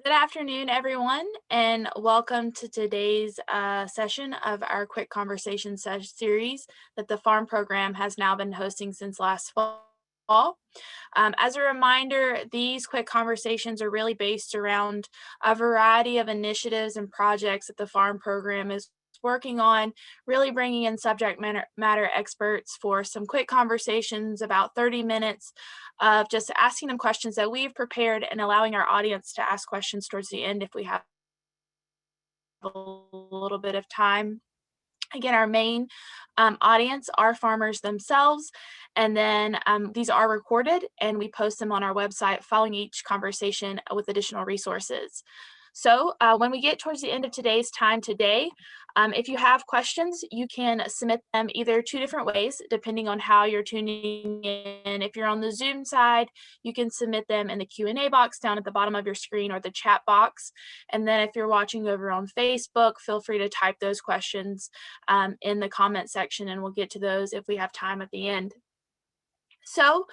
Good afternoon, everyone, and welcome to today's session of our Quick Conversation series that the Farm Program has now been hosting since last fall. As a reminder, these quick conversations are really based around a variety of initiatives and projects that the Farm Program is working on, really bringing in subject matter experts for some quick conversations, about 30 minutes of just asking them questions that we've prepared and allowing our audience to ask questions towards the end if we have a little bit of time. Again, our main audience are farmers themselves, and then these are recorded and we post them on our website following each conversation with additional resources. So when we get towards the end of today's time today, if you have questions, you can submit them either two different ways, depending on how you're tuning in. If you're on the Zoom side, you can submit them in the Q&A box down at the bottom of your screen or the chat box. And then if you're watching over on Facebook, feel free to type those questions in the comment section, and we'll get to those if we have time at the end. So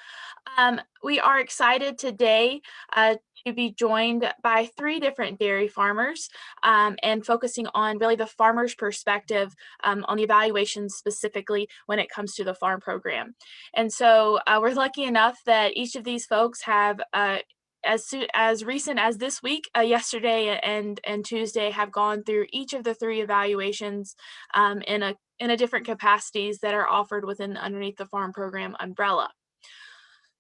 we are excited today to be joined by three different dairy farmers and focusing on really the farmer's perspective on the evaluation specifically when it comes to the farm program. And so we're lucky enough that each of these folks have as recent as this week, yesterday and Tuesday, have gone through each of the three evaluations in a different capacities that are offered within underneath the farm program umbrella.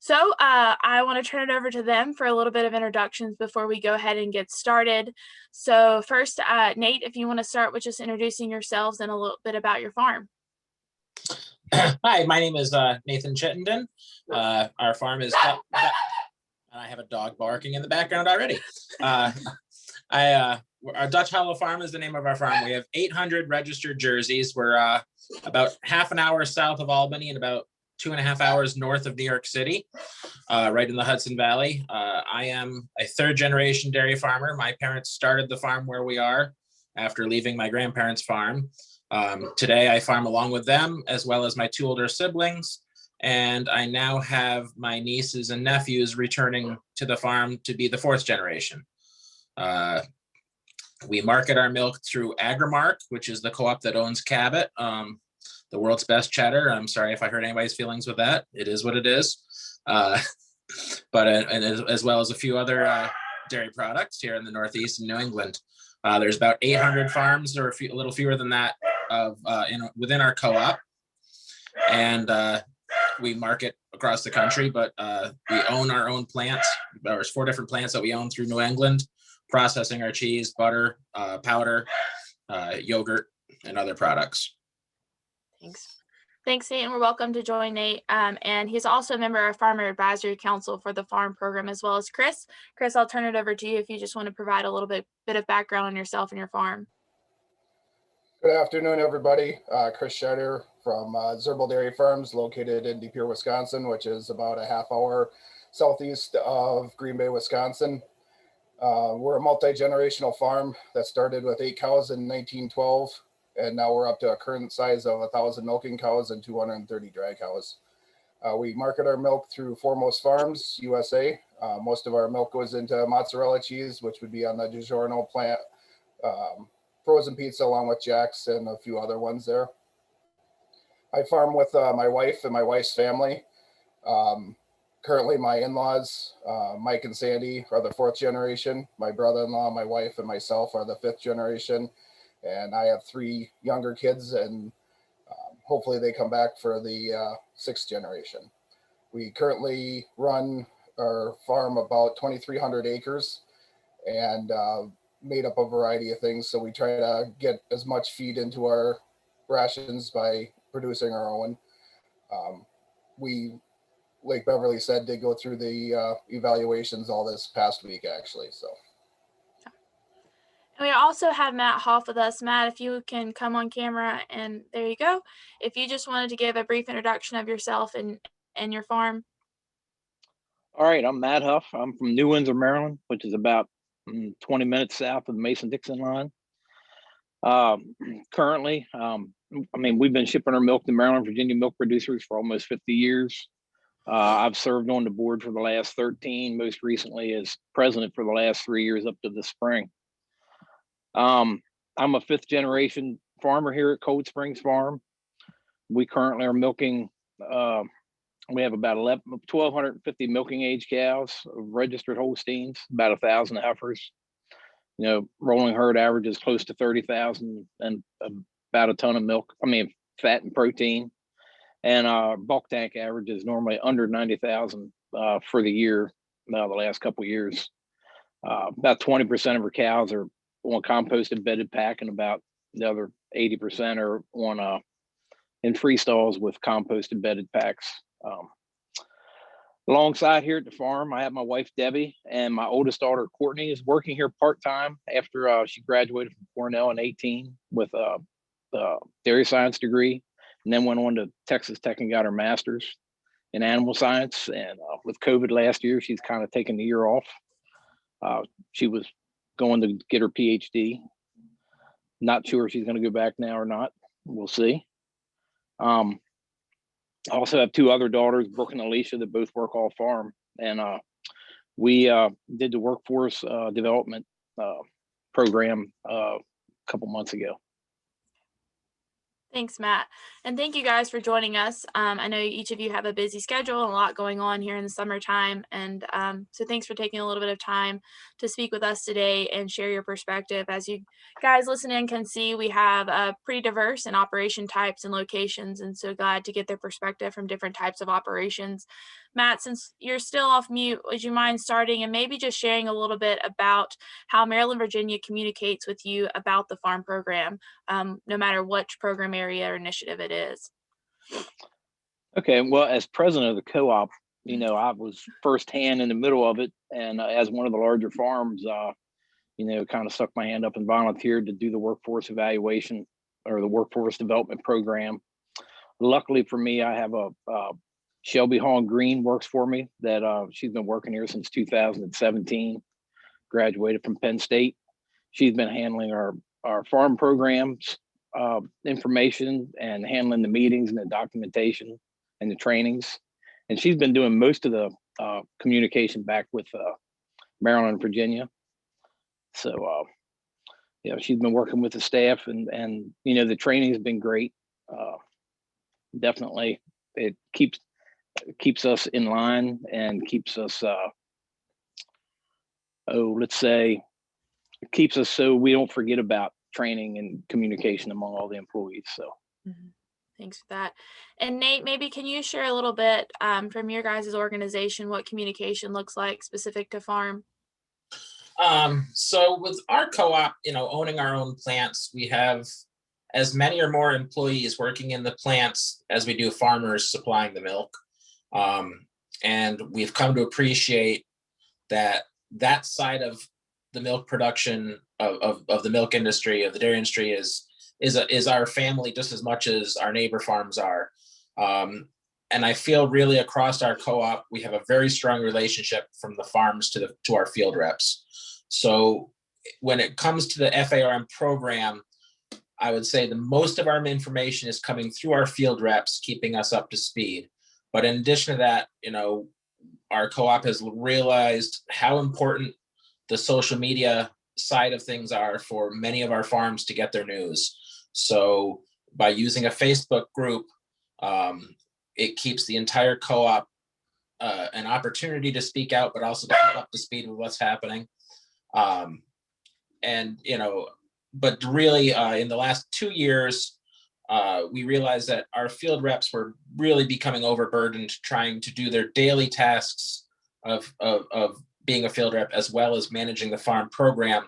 So I want to turn it over to them for a little bit of introductions before we go ahead and get started. So first, Nate, if you want to start with just introducing yourselves and a little bit about your farm. Hi, my name is Nathan Chittenden. Our farm is, and I have a dog barking in the background already. Our Dutch Hollow Farm is the name of our farm. We have 800 registered jerseys. We're about half an hour south of Albany and about 2.5 hours north of New York City, right in the Hudson Valley. I am a third generation dairy farmer. My parents started the farm where we are after leaving my grandparents' farm. Today I farm along with them as well as my two older siblings. And I now have my nieces and nephews returning to the farm to be the fourth generation. We market our milk through Agrimark, which is the co-op that owns Cabot. The world's best cheddar. I'm sorry if I hurt anybody's feelings with that. It is what it is. But as well as a few other dairy products here in the Northeast and New England. There's about 800 farms, or a little fewer than that, within our co-op, and we market across the country. But we own our own plants. There's 4 different plants that we own through New England, processing our cheese, butter, powder, yogurt, and other products. Thanks, Nate, and we're welcome to join Nate. And he's also a member of Farmer Advisory Council for the Farm Program, as well as Chris. Chris, I'll turn it over to you if you just want to provide a little bit of background on yourself and your farm. Good afternoon, everybody. Kris Scheider from Zirbel Dairy Farms, located in De Pere, Wisconsin, which is about a half hour southeast of Green Bay, Wisconsin. We're a multi-generational farm that started with 8 cows in 1912. And now we're up to a current size of 1,000 milking cows and 230 dry cows. We market our milk through Foremost Farms USA. Most of our milk goes into mozzarella cheese, which would be on the DiGiorno plant, frozen pizza along with Jack's and a few other ones there. I farm with my wife and my wife's family. Currently my in-laws, Mike and Sandy, are the 4th generation. My brother-in-law, my wife, and myself are the 5th generation. And I have 3 younger kids, and hopefully they come back for the 6th generation. We currently run our farm about 2,300 acres and made up a variety of things. So we try to get as much feed into our rations by producing our own. We, like Beverly said, did go through the evaluations all this past week, actually. So. And we also have Matt Hoff with us. Matt, if you can come on camera, and there you go. If you just wanted to give a brief introduction of yourself and your farm. All right, I'm Matt Hoff. I'm from New Windsor, Maryland, which is about 20 minutes south of the Mason-Dixon line. Currently, we've been shipping our milk to Maryland, Virginia milk producers for almost 50 years. I've served on the board for the last 13, most recently as president for the last 3 years up to the spring. I'm a 5th generation farmer here at Cold Springs Farm. We currently are milking, we have about 1,250 milking age cows, registered Holsteins, about 1,000 heifers. Rolling herd average is close to 30,000 and about a ton of milk, fat and protein. And our bulk tank average is normally under 90,000 for the year, the last couple of years. About 20% of our cows are on composted bedded pack, and about the other 80% are on in free stalls with composted bedded packs. Alongside here at the farm, I have my wife Debbie, and my oldest daughter Courtney is working here part-time after she graduated from Cornell in 18 with a dairy science degree, and then went on to Texas Tech and got her master's in animal science. And with COVID last year, she's kind of taken the year off. She was going to get her PhD. Not sure if she's going to go back now or not. We'll see. I also have 2 other daughters, Brooke and Alicia, that both work off farm. And we did the workforce development program a couple months ago. Thanks, Matt. And thank you guys for joining us. I know each of you have a busy schedule and a lot going on here in the summertime. And so thanks for taking a little bit of time to speak with us today and share your perspective. As you guys listening can see, we have pretty diverse in operation types and locations. And so glad to get their perspective from different types of operations. Matt, since you're still off mute, would you mind starting and maybe just sharing a little bit about how Maryland, Virginia communicates with you about the farm program, no matter which program area or initiative it is? Okay, well, as president of the co-op, I was firsthand in the middle of it, and as one of the larger farms, kind of stuck my hand up and volunteered to do the workforce evaluation or the workforce development program. Luckily for me, I have a Shelby Hall Green works for me that she's been working here since 2017, graduated from Penn State. She's been handling our farm programs, information, and handling the meetings and the documentation and the trainings. And she's been doing most of the communication back with Maryland and Virginia. So, she's been working with the staff, and the training has been great. Definitely, it keeps us in line and keeps us, it keeps us so we don't forget about training and communication among all the employees. So. Mm-hmm. Thanks for that. And Nate, maybe can you share a little bit from your guys' organization what communication looks like specific to farm? So with our co-op, owning our own plants, we have as many or more employees working in the plants as we do farmers supplying the milk. And we've come to appreciate that side of the milk production of the milk industry, of the dairy industry is our family just as much as our neighbor farms are. And I feel really across our co-op, we have a very strong relationship from the farms to our field reps. So when it comes to the FARM program, I would say the most of our information is coming through our field reps, keeping us up to speed. But in addition to that, our co-op has realized how important the social media side of things are for many of our farms to get their news. So by using a Facebook group, it keeps the entire co-op an opportunity to speak out, but also to keep up to speed with what's happening. But really in the last 2 years, we realized that our field reps were really becoming overburdened trying to do their daily tasks of being a field rep as well as managing the farm program.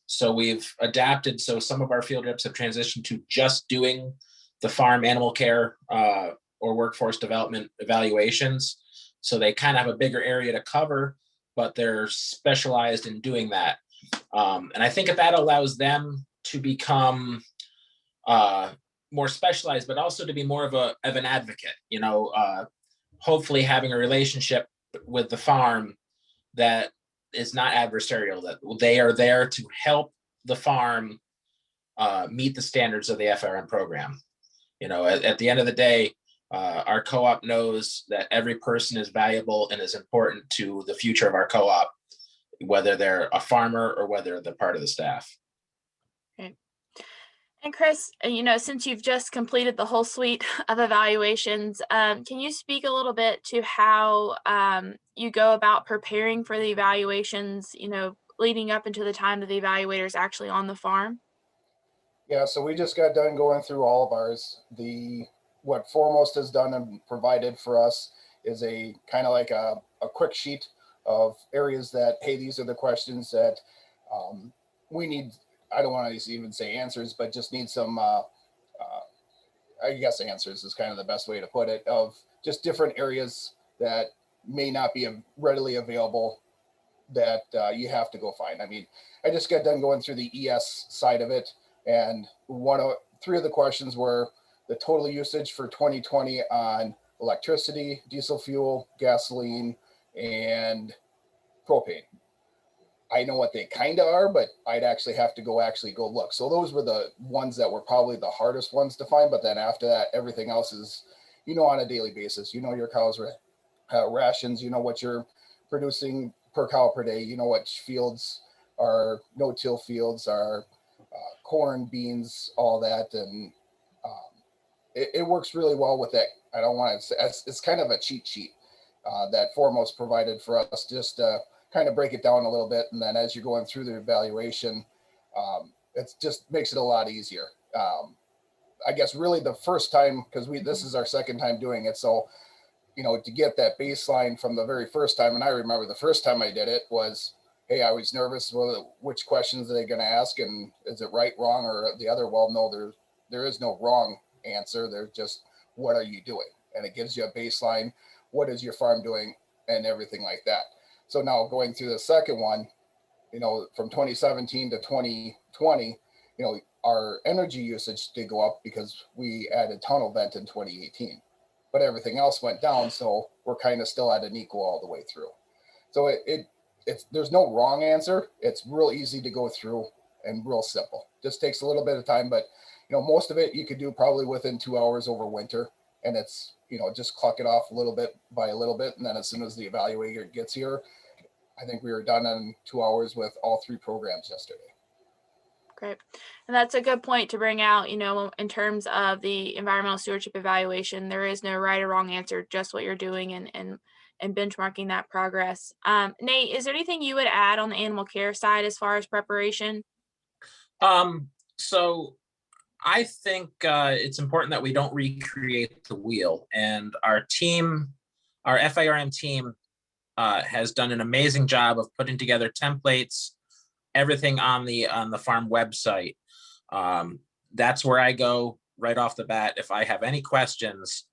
So we've adapted. So some of our field reps have transitioned to just doing the farm animal care or workforce development evaluations. So they kind of have a bigger area to cover, but they're specialized in doing that. And I think that allows them to become more specialized, but also to be more of an advocate, hopefully having a relationship with the farm that is not adversarial, that they are there to help the farm meet the standards of the FRM program. At the end of the day, Our co-op knows that every person is valuable and is important to the future of our co-op, whether they're a farmer or whether they're part of the staff. Okay. And Kris, since you've just completed the whole suite of evaluations, can you speak a little bit to how you go about preparing for the evaluations, leading up into the time that the evaluator is actually on the farm? Yeah, so we just got done going through all of ours. What Foremost has done and provided for us is a kind of like a quick sheet of areas that, hey, these are the questions that we need. I don't want to even say answers, but just need some, I guess answers is kind of the best way to put it, of just different areas that may not be readily available that you have to go find. I mean, I just got done going through the ES side of it, and three of the questions were the total usage for 2020 on electricity, diesel fuel, gasoline, and propane. I know what they kind of are, but I'd actually have to go look. So those were the ones that were probably the hardest ones to find. But then after that, everything else is, on a daily basis. Your cows' rations. What you're producing per cow per day. What fields are no-till fields, are corn, beans, all that, and it works really well with that. I don't want to say it's kind of a cheat sheet that Foremost provided for us, just kind of break it down a little bit. And then as you're going through the evaluation, it just makes it a lot easier. I guess really the first time, because this is our second time doing it. So, to get that baseline from the very first time. And I remember the first time I did it was, hey, I was nervous. Which questions are they going to ask? And is it right, wrong, or the other? Well, no, there is no wrong answer. There's just, what are you doing? And it gives you a baseline. What is your farm doing? And everything like that. So now going through the second one, from 2017 to 2020, our energy usage did go up because we added tunnel vent in 2018, but everything else went down. So we're kind of still at an equal all the way through. So there's no wrong answer. It's real easy to go through and real simple. Just takes a little bit of time, but most of it you could do probably within 2 hours over winter. And it's, just cluck it off a little bit by a little bit. And then as soon as the evaluator gets here, I think we were done in 2 hours with all 3 programs yesterday. Great. And that's a good point to bring out, in terms of the environmental stewardship evaluation, there is no right or wrong answer, just what you're doing and benchmarking that progress. Nate, is there anything you would add on the animal care side as far as preparation? So I think it's important that we don't recreate the wheel, and our team, our FARM team, has done an amazing job of putting together templates, everything on the farm website. That's where I go right off the bat. If I have any questions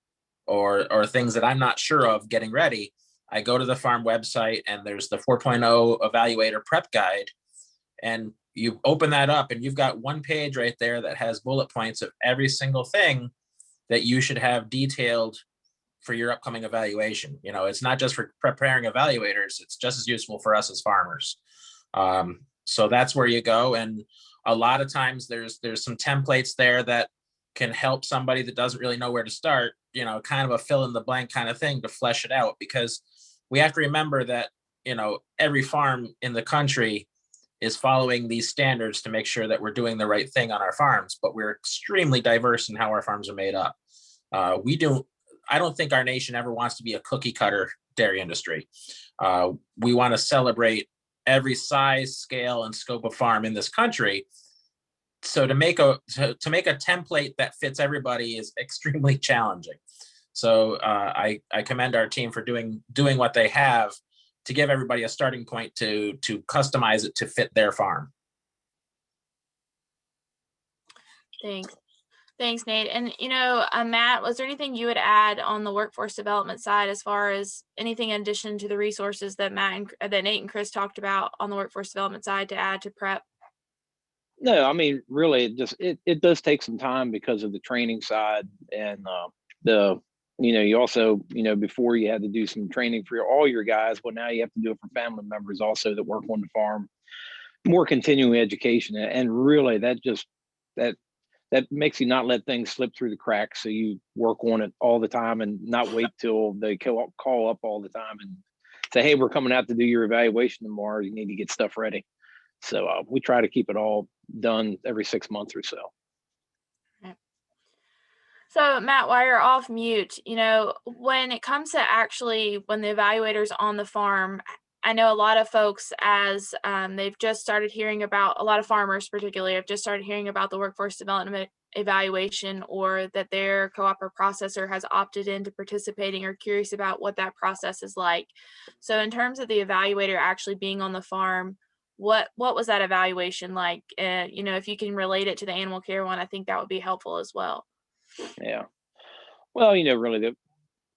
or things that I'm not sure of getting ready, I go to the farm website, and there's the 4.0 evaluator prep guide, and you open that up and you've got one page right there that has bullet points of every single thing that you should have detailed for your upcoming evaluation. It's not just for preparing evaluators, it's just as useful for us as farmers. So that's where you go. And a lot of times there's some templates there that can help somebody that doesn't really know where to start, kind of a fill in the blank kind of thing to flesh it out, because we have to remember that, every farm in the country is following these standards to make sure that we're doing the right thing on our farms, but we're extremely diverse in how our farms are made up. I don't think our nation ever wants to be a cookie cutter dairy industry. We want to celebrate every size, scale, and scope of farm in this country. So to make a template that fits everybody is extremely challenging. So I commend our team for doing what they have to give everybody a starting point to customize it to fit their farm. Thanks, Nate. And, Matt, was there anything you would add on the workforce development side as far as anything in addition to the resources that Nate and Kris talked about on the workforce development side to add to prep? No, I mean, really, it does take some time because of the training side and you also, before you had to do some training for all your guys. Well, now you have to do it for family members also that work on the farm, more continuing education. And really that that makes you not let things slip through the cracks. So you work on it all the time and not wait till they call up all the time and say, hey, we're coming out to do your evaluation tomorrow. You need to get stuff ready. So we try to keep it all done every 6 months or so. So Matt, while you're off mute, when it comes to actually when the evaluator's on the farm, I know a lot of folks, as they've just started hearing about, a lot of farmers particularly have just started hearing about the workforce development evaluation, or that their co-op or processor has opted into participating, or curious about what that process is like. So in terms of the evaluator actually being on the farm, what was that evaluation like? If you can relate it to the animal care one, I think that would be helpful as well. Yeah. Well, really,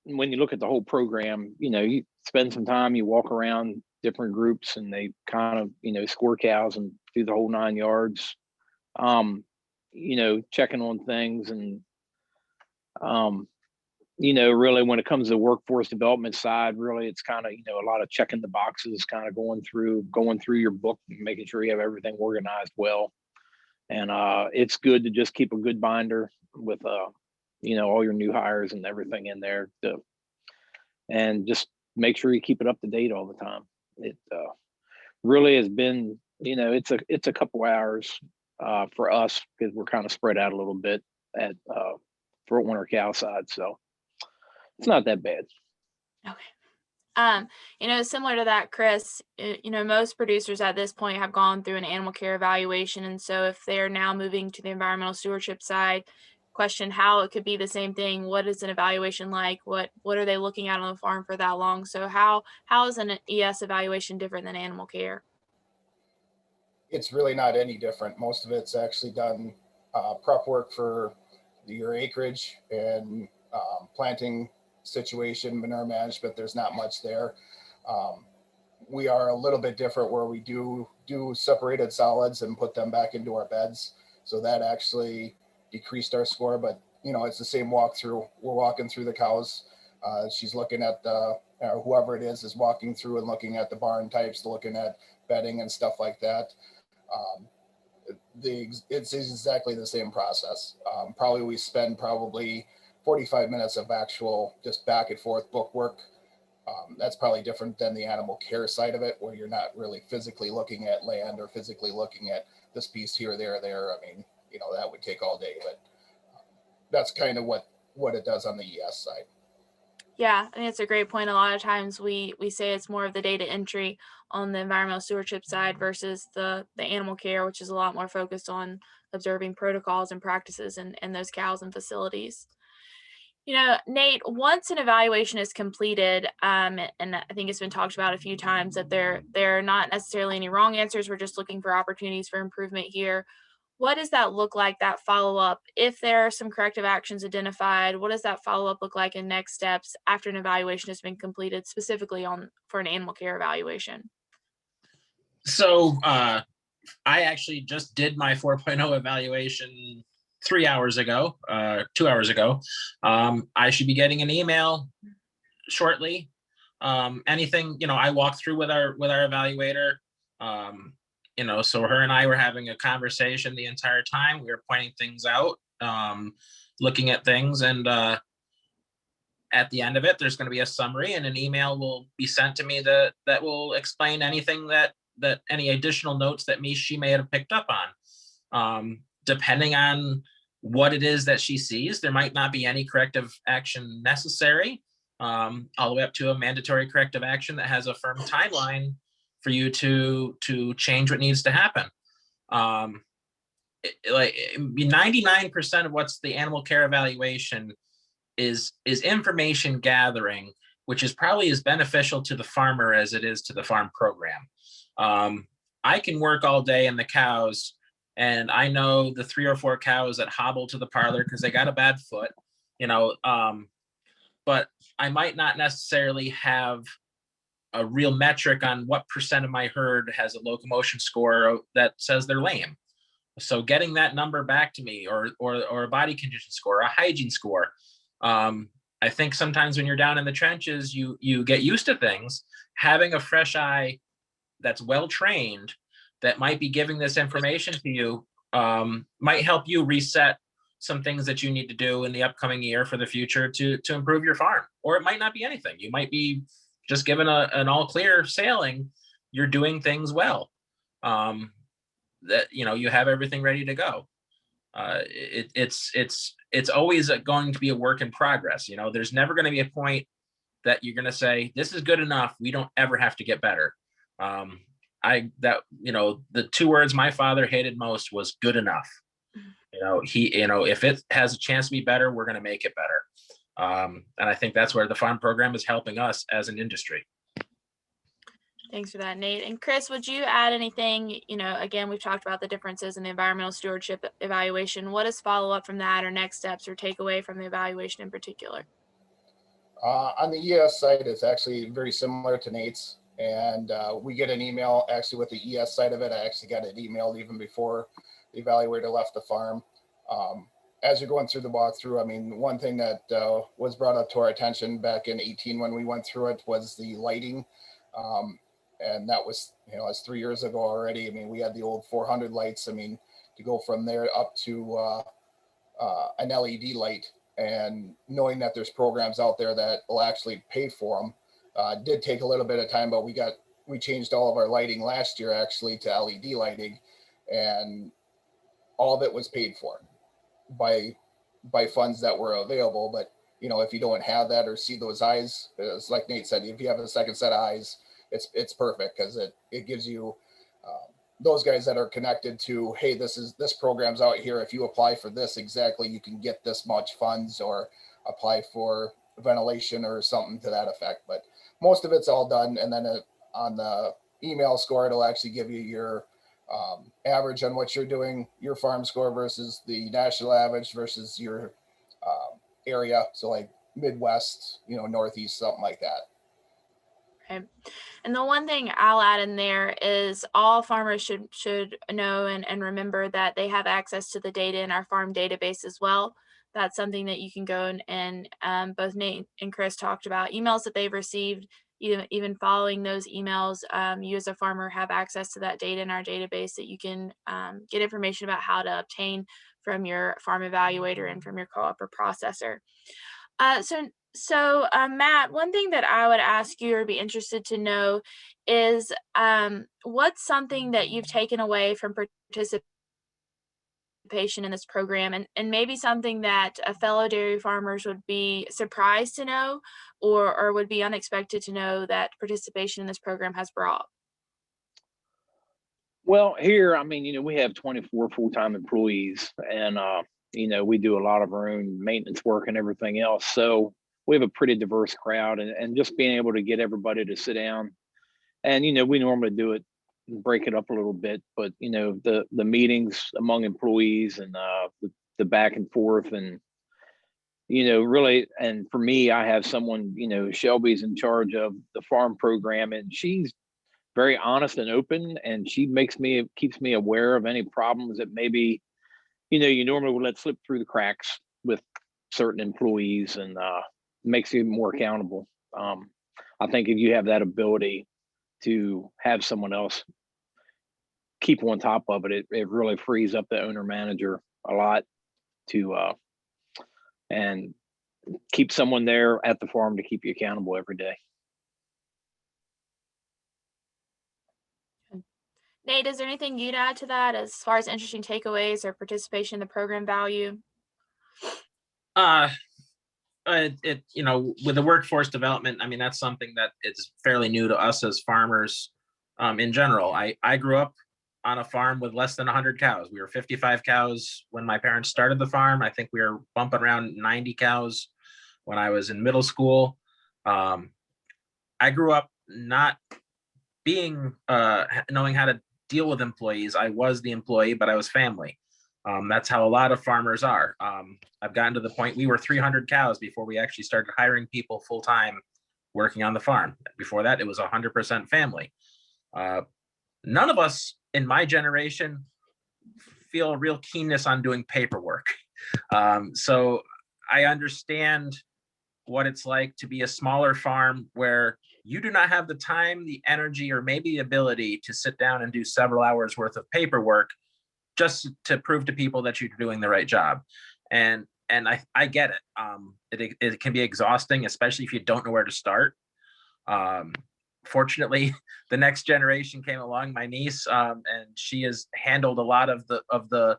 when you look at the whole program, you spend some time, you walk around different groups, and they kind of, score cows and do the whole 9 yards, checking on things. And, really, when it comes to the workforce development side, really, it's kind of, a lot of checking the boxes, kind of going through your book, and making sure you have everything organized well. And it's good to just keep a good binder with, all your new hires and everything in there, and just make sure you keep it up to date all the time. It really has been, it's a couple hours for us, because we're kind of spread out a little bit at for winter cow side, so it's not that bad. Okay. Similar to that, Kris, most producers at this point have gone through an animal care evaluation. And so if they're now moving to the environmental stewardship side, question how it could be the same thing. What is an evaluation like? What are they looking at on the farm for that long? So how is an ES evaluation different than animal care? It's really not any different. Most of it's actually done prep work for your acreage and planting situation, manure management. There's not much there. We are a little bit different, where we do separated solids and put them back into our beds. So that actually decreased our score, but it's the same walkthrough. We're walking through the cows. She's looking at whoever it is walking through and looking at the barn types, looking at bedding and stuff like that. It's exactly the same process. Probably we spend 45 minutes of actual just back and forth book work. That's probably different than the animal care side of it, where you're not really physically looking at land or physically looking at this piece here, there. I mean, that would take all day, but that's kind of what it does on the ES side. Yeah, I think it's a great point. A lot of times we say it's more of the data entry on the environmental stewardship side versus the animal care, which is a lot more focused on observing protocols and practices in those cows and facilities. Nate, once an evaluation is completed, and I think it's been talked about a few times that there are not necessarily any wrong answers. We're just looking for opportunities for improvement here. What does that look like, that follow-up? If there are some corrective actions identified, what does that follow-up look like in next steps after an evaluation has been completed, specifically for an animal care evaluation? So I actually just did my 4.0 evaluation 2 hours ago. I should be getting an email shortly. Anything, I walked through with our evaluator. So her and I were having a conversation the entire time. We were pointing things out, looking at things, and at the end of it, there's going to be a summary, and an email will be sent to me that will explain anything that any additional notes that she may have picked up on. Depending on what it is that she sees, there might not be any corrective action necessary, all the way up to a mandatory corrective action that has a firm timeline for you to change what needs to happen. 99% of what's the animal care evaluation is information gathering, which is probably as beneficial to the farmer as it is to the farm program. I can work all day in the cows, and I know the 3 or 4 cows that hobble to the parlor because they got a bad foot, but I might not necessarily have a real metric on what percent of my herd has a locomotion score that says they're lame. So getting that number back to me, or a body condition score, a hygiene score. I think sometimes when you're down in the trenches, you get used to things. Having a fresh eye that's well trained, that might be giving this information to you, might help you reset some things that you need to do in the upcoming year for the future to improve your farm. Or it might not be anything. You might be just given an all clear sailing. You're doing things well. That you have everything ready to go. It's always going to be a work in progress. There's never going to be a point that you're going to say this is good enough. We don't ever have to get better. The two words my father hated most was good enough. If it has a chance to be better, we're going to make it better. And I think that's where the farm program is helping us as an industry. Thanks for that, Nate. And Kris, would you add anything? Again, we've talked about the differences in the environmental stewardship evaluation. What is follow-up from that, or next steps, or takeaway from the evaluation in particular? On the ES side, it's actually very similar to Nate's. And we get an email actually with the ES side of it. I actually got it emailed even before the evaluator left the farm. As you're going through the walkthrough, I mean, one thing that was brought up to our attention back in 18 when we went through it was the lighting. And that was, it's 3 years ago already. I mean, we had the old 400 lights. I mean, to go from there up to an LED light, and knowing that there's programs out there that will actually pay for them, did take a little bit of time, but we changed all of our lighting last year actually to LED lighting, and all of it was paid for by funds that were available. But if you don't have that or see those eyes, it's like Nate said, if you have a second set of eyes, it's perfect, because it gives you those guys that are connected to, hey, this program's out here. If you apply for this exactly, you can get this much funds, or apply for ventilation or something to that effect. But most of it's all done, and then on the email score, it'll actually give you your average on what you're doing, your farm score versus the national average versus your area. So like Midwest, Northeast, something like that. Okay. And the one thing I'll add in there is all farmers should know and remember that they have access to the data in our farm database as well. That's something that you can go and both Nate and Kris talked about emails that they've received. Even following those emails, you as a farmer have access to that data in our database that you can get information about how to obtain from your farm evaluator and from your co-op or processor. So Matt, one thing that I would ask you or be interested to know is what's something that you've taken away from participation in this program, and maybe something that fellow dairy farmers would be surprised to know or would be unexpected to know that participation in this program has brought? Well, here, I mean, we have 24 full-time employees, and we do a lot of our own maintenance work and everything else. So we have a pretty diverse crowd, and just being able to get everybody to sit down, and we normally do it, break it up a little bit, but the meetings among employees and the back and forth, and really, and for me, I have someone, Shelby's in charge of the farm program, and she's very honest and open, and she keeps me aware of any problems that maybe you normally would let slip through the cracks with certain employees, and makes you more accountable. I think if you have that ability to have someone else keep on top of it, it really frees up the owner manager a lot to and keep someone there at the farm to keep you accountable every day. Nate, is there anything you'd add to that as far as interesting takeaways or participation in the program value? With the workforce development, I mean, that's something that is fairly new to us as farmers in general. I grew up on a farm with less than 100 cows. We were 55 cows when my parents started the farm. I think we were bumping around 90 cows when I was in middle school. I grew up not being knowing how to deal with employees. I was the employee, but I was family. That's how a lot of farmers are. I've gotten to the point we were 300 cows before we actually started hiring people full time working on the farm. Before that, it was 100% family. None of us in my generation feel a real keenness on doing paperwork. So I understand what it's like to be a smaller farm where you do not have the time, the energy, or maybe the ability to sit down and do several hours worth of paperwork just to prove to people that you're doing the right job. And I get it. It can be exhausting, especially if you don't know where to start. Fortunately, the next generation came along, my niece, and she has handled a lot of the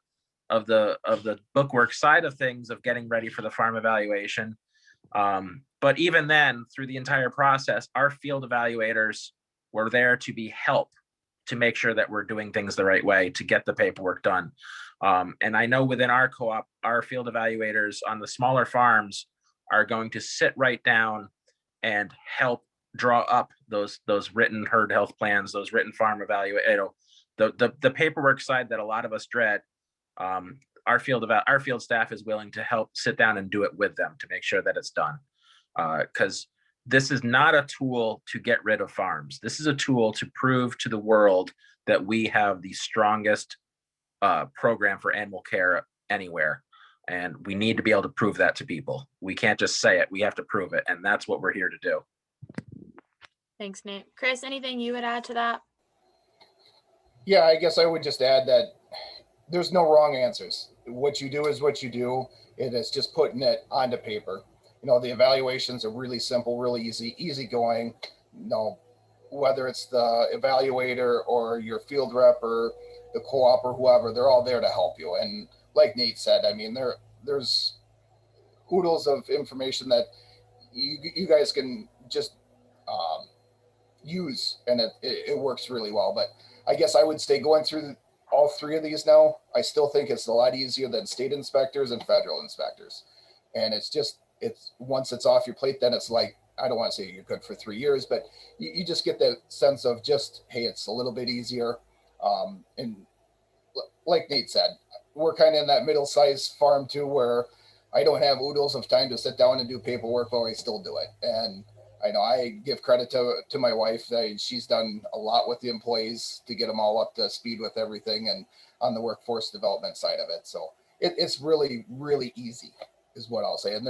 bookwork side of things of getting ready for the farm evaluation. But even then, through the entire process, our field evaluators were there to be help to make sure that we're doing things the right way to get the paperwork done. And I know within our co-op, our field evaluators on the smaller farms are going to sit right down and help draw up those written herd health plans, those written farm the paperwork side that a lot of us dread. Our field staff is willing to help sit down and do it with them to make sure that it's done. Because this is not a tool to get rid of farms. This is a tool to prove to the world that we have the strongest program for animal care anywhere. And we need to be able to prove that to people. We can't just say it, we have to prove it. And that's what we're here to do. Thanks, Nate. Kris, anything you would add to that? Yeah, I guess I would just add that there's no wrong answers. What you do is what you do. It is just putting it onto paper. The evaluations are really simple, really easy going. Whether it's the evaluator or your field rep or the co-op or whoever, they're all there to help you. And like Nate said, I mean, there's oodles of information that you guys can just use, and it works really well. But I guess I would say going through all three of these now, I still think it's a lot easier than state inspectors and federal inspectors. And it's once it's off your plate, then it's like, I don't want to say you're good for 3 years, but you just get that sense of just, hey, it's a little bit easier. And like Nate said, we're kind of in that middle-sized farm too, where I don't have oodles of time to sit down and do paperwork, but I still do it. And I know I give credit to my wife that she's done a lot with the employees to get them all up to speed with everything and on the workforce development side of it. So it's really, really easy is what I'll say. And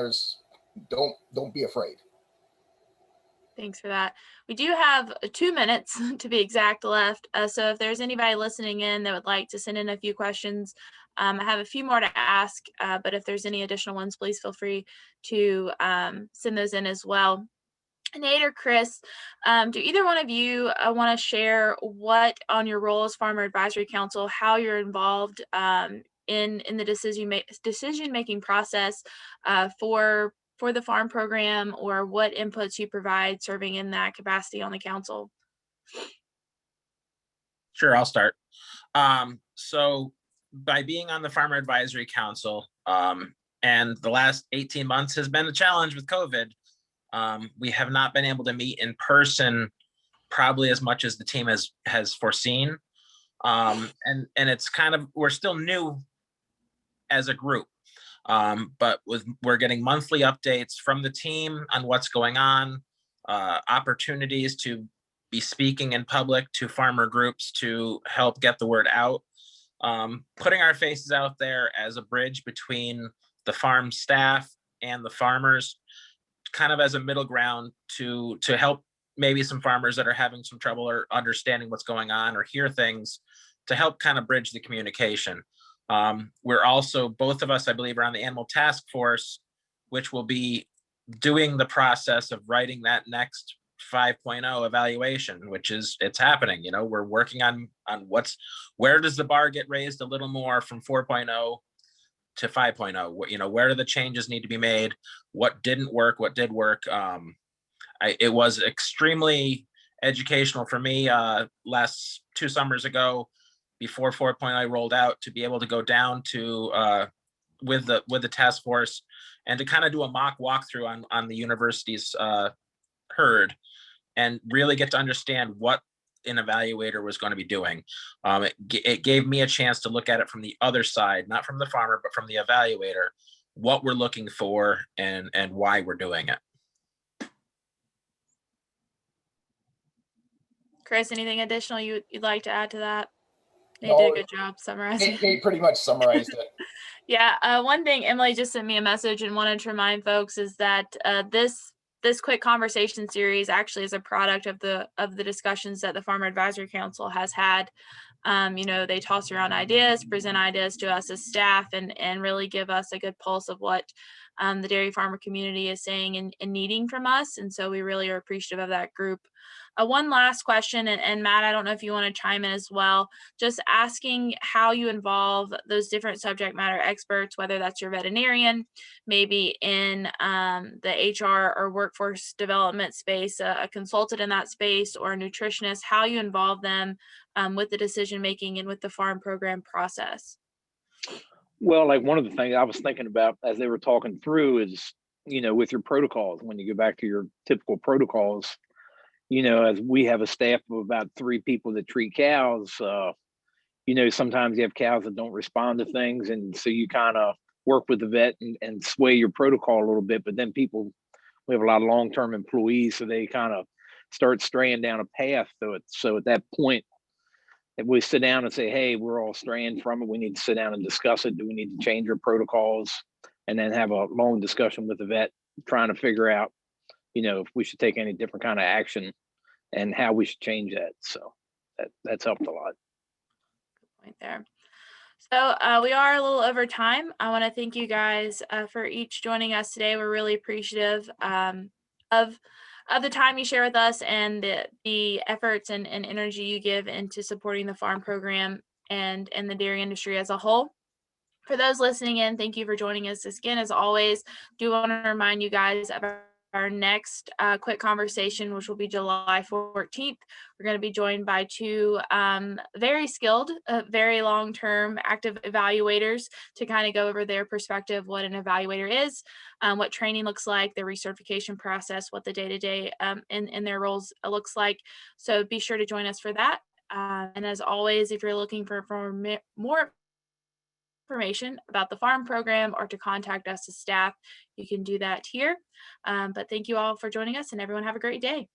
don't be afraid. Thanks for that. We do have 2 minutes to be exact left. So if there's anybody listening in that would like to send in a few questions, I have a few more to ask, but if there's any additional ones, please feel free to send those in as well. Nate or Kris, do either one of you want to share what on your role as Farmer Advisory Council, how you're involved in the decision-making process for the farm program, or what inputs you provide serving in that capacity on the council? Sure, I'll start. So by being on the Farmer Advisory Council, and the last 18 months has been a challenge with COVID, we have not been able to meet in person probably as much as the team has foreseen. And it's kind of, we're still new as a group. But we're getting monthly updates from the team on what's going on, opportunities to be speaking in public to farmer groups to help get the word out, putting our faces out there as a bridge between the farm staff and the farmers, kind of as a middle ground to help maybe some farmers that are having some trouble or understanding what's going on or hear things, to help kind of bridge the communication. We're also, both of us, I believe, are on the Animal Task Force, which will be doing the process of writing that next 5.0 evaluation, which is, it's happening. We're working on where does the bar get raised a little more from 4.0 to 5.0? Where do the changes need to be made? What didn't work? What did work? It was extremely educational for me last 2 summers ago, before 4.0 rolled out, to be able to go down to with the task force and to kind of do a mock walkthrough on the university's herd and really get to understand what an evaluator was going to be doing. It gave me a chance to look at it from the other side, not from the farmer, but from the evaluator, what we're looking for and why we're doing it. Kris, anything additional you'd like to add to that? Nate No, did a good job summarizing. Nate pretty much summarized it. Yeah, one thing, Emily just sent me a message and wanted to remind folks is that this quick conversation series actually is a product of the discussions that the Farmer Advisory Council has had They toss around ideas, present ideas to us as staff, and really give us a good pulse of what the dairy farmer community is saying and needing from us. And so we really are appreciative of that group. One last question, and Matt, I don't know if you want to chime in as well, just asking how you involve those different subject matter experts, whether that's your veterinarian, maybe in the HR or workforce development space, a consultant in that space, or a nutritionist, how you involve them with the decision making and with the farm program process. Well, like one of the things I was thinking about as they were talking through is, with your protocols, when you go back to your typical protocols, as we have a staff of about 3 people that treat cows, sometimes you have cows that don't respond to things. And so you kind of work with the vet and sway your protocol a little bit. But then we have a lot of long-term employees, so they kind of start straying down a path. So at that point, if we sit down and say, hey, we're all straying from it, we need to sit down and discuss it. Do we need to change our protocols? And then have a long discussion with the vet, trying to figure out, if we should take any different kind of action and how we should change that. So that's helped a lot. Good point there. So we are a little over time. I want to thank you guys for each joining us today. We're really appreciative of the time you share with us and the efforts and energy you give into supporting the farm program and the dairy industry as a whole. For those listening in, thank you for joining us again. As always, do want to remind you guys about our next quick conversation, which will be July 14th. We're going to be joined by 2 very skilled, very long-term active evaluators to kind of go over their perspective, what an evaluator is, what training looks like, the recertification process, what the day-to-day in their roles looks like. So be sure to join us for that. And as always, if you're looking for more information about the farm program or to contact us as staff, you can do that here. But thank you all for joining us, and everyone have a great day.